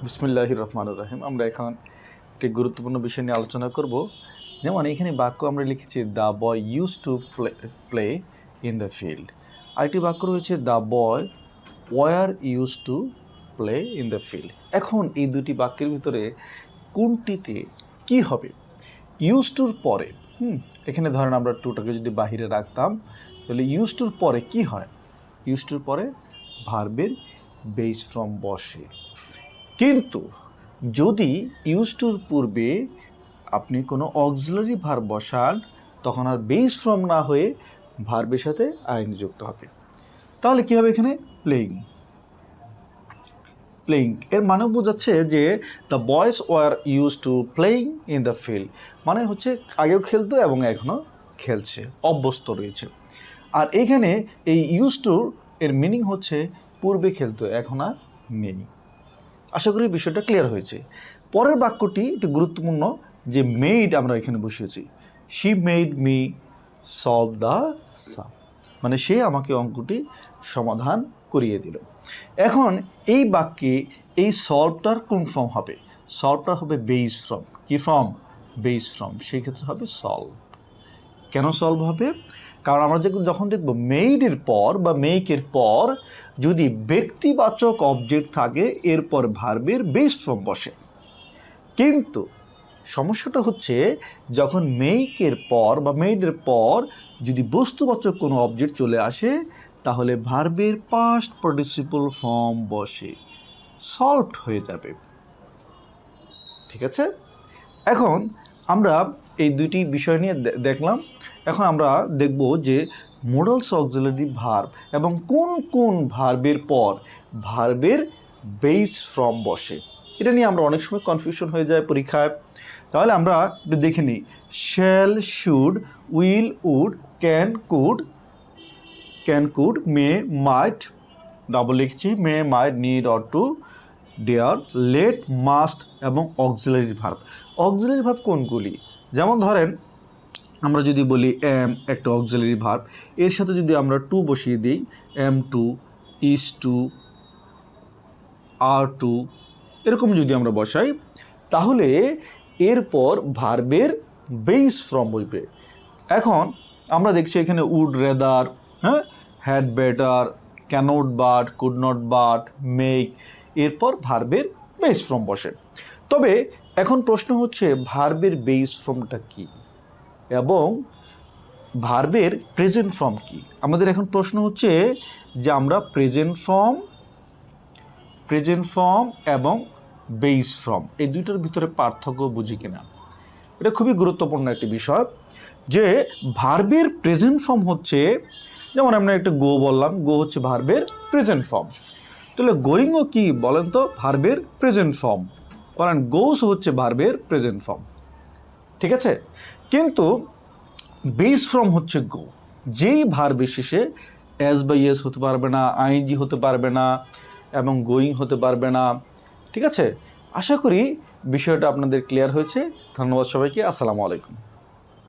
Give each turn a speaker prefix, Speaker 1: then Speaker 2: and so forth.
Speaker 1: বিসমিল্লাহির রহমানির রহিম। আমরা এখন একটি গুরুত্বপূর্ণ বিষয় নিয়ে আলোচনা করব। যেমন এখানে বাক্য আমরা লিখেছি the boy used to play in the field. আরেকটি বাক্য রয়েছে the boy were used to play in the field. এখন এই দুটি বাক্যের ভিতরে কোনটিতে কি হবে? ইউজ টুর পরে এখানে ধরেন আমরা টুটাকে যদি বাহিরে রাখতাম তাহলে ইউজ টুর পরে কি হয়? ইউজ টুর পরে ভার্বের বেস ফর্ম বসে। কিন্তু যদি ইউজ টুর পূর্বে আপনি কোনো অক্সিলারি ভার্ব বসান তখন আর বেস ফর্ম না হয়ে ভার্বের সাথে আইএনজি যুক্ত হবে। তাহলে কী হবে? এখানে প্লেইং এর মানে বোঝাচ্ছে যে the boys were used two playing in the field, মানে হচ্ছে আগেও খেলতো এবং এখনও খেলছে, অভ্যস্ত রয়েছে। আর এখানে এই ইউজ টু এর মিনিং হচ্ছে পূর্বে খেলতো, এখন আর নেই। আশা করি বিষয়টা ক্লিয়ার হয়েছে। পরের বাক্যটি একটি গুরুত্বপূর্ণ, যে মেড আমরা এখানে বসিয়েছি, she made me solve the sum, মানে সে আমাকে অঙ্কটি সমাধান করিয়ে দিল। এখন এই বাক্যে এই সলভটার কোন ফর্ম হবে? সলভটা হবে বেস ফর্ম। কি ফর্ম? Base form. সেই ক্ষেত্রে হবে সলভ। কেন সলভ হবে? কারণ আমরা যখন দেখব মেইডের পর বা মেকের পর যদি ব্যক্তিবাচক অবজেক্ট থাকে এরপর ভার্বের বেস ফর্ম বসে। কিন্তু সমস্যাটা হচ্ছে যখন মেকের পর বা মেইডের পর যদি বস্তুবাচক কোনো অবজেক্ট চলে আসে তাহলে ভার্বের পাস্ট পার্টিসিপল ফর্ম বসে, সলভড হয়ে যাবে। ঠিক আছে? এখন আমরা এই দুটি বিষয় নিয়ে দেখলাম। এখন আমরা দেখব যে মোডালস অক্সিলারি ভার্ব এবং কোন কোন ভার্বের পর ভার্বের বেস ফর্ম বসে। এটা নিয়ে আমরা অনেক সময় কনফিউশন হয়ে যায় পরীক্ষায়। তাহলে আমরা একটু দেখে নিই। Shall, should, will, would, can, could, may, might, double লিখছি, may, might, need, or to, dare, let, must এবং অক্সিলারি ভার্ব। অক্সিলারি ভার্ব কোনগুলি? যেমন ধরেন আমরা যদি বলি এম একটা অক্সিলারি ভার্ব, এর সাথে যদি আমরা টু বসিয়ে দিই, am to, is to, are to, এরকম যদি আমরা বসাই তাহলে এরপর ভার্বের বেস ফর্ম বসবে। এখন আমরা দেখছি এখানে would rather, had better, cannot but, could not but, make, এরপর ভার্বের বেস ফর্ম বসে। তবে এখন প্রশ্ন হচ্ছে ভার্বের বেস ফর্মটা কি এবং ভার্বের প্রেজেন্ট ফর্ম কি? আমাদের এখন প্রশ্ন হচ্ছে যে আমরা প্রেজেন্ট ফর্ম এবং বেস ফর্ম এই দুইটার ভিতরে পার্থক্য বুঝি কিনা। এটা খুবই গুরুত্বপূর্ণ একটি বিষয় যে ভার্বের প্রেজেন্ট ফর্ম হচ্ছে, যেমন আমরা একটা গো বললাম, গো হচ্ছে ভার্বের প্রেজেন্ট ফর্ম। তাহলে গোয়িংও কি বলেন তো? ভার্বের প্রেজেন্ট ফর্ম। কারণ গোস হচ্ছে ভার্বের প্রেজেন্ট ফর্ম। ঠিক আছে? কিন্তু বেস ফর্ম হচ্ছে গো। যেই ভার্বের শেষে এস বাই এস হতে পারবে না, আইএনজি হতে পারবে না এবং গোয়িং হতে পারবে না। ঠিক আছে? আশা করি বিষয়টা আপনাদের ক্লিয়ার হয়েছে। ধন্যবাদ সবাইকে। আসসালামু আলাইকুম।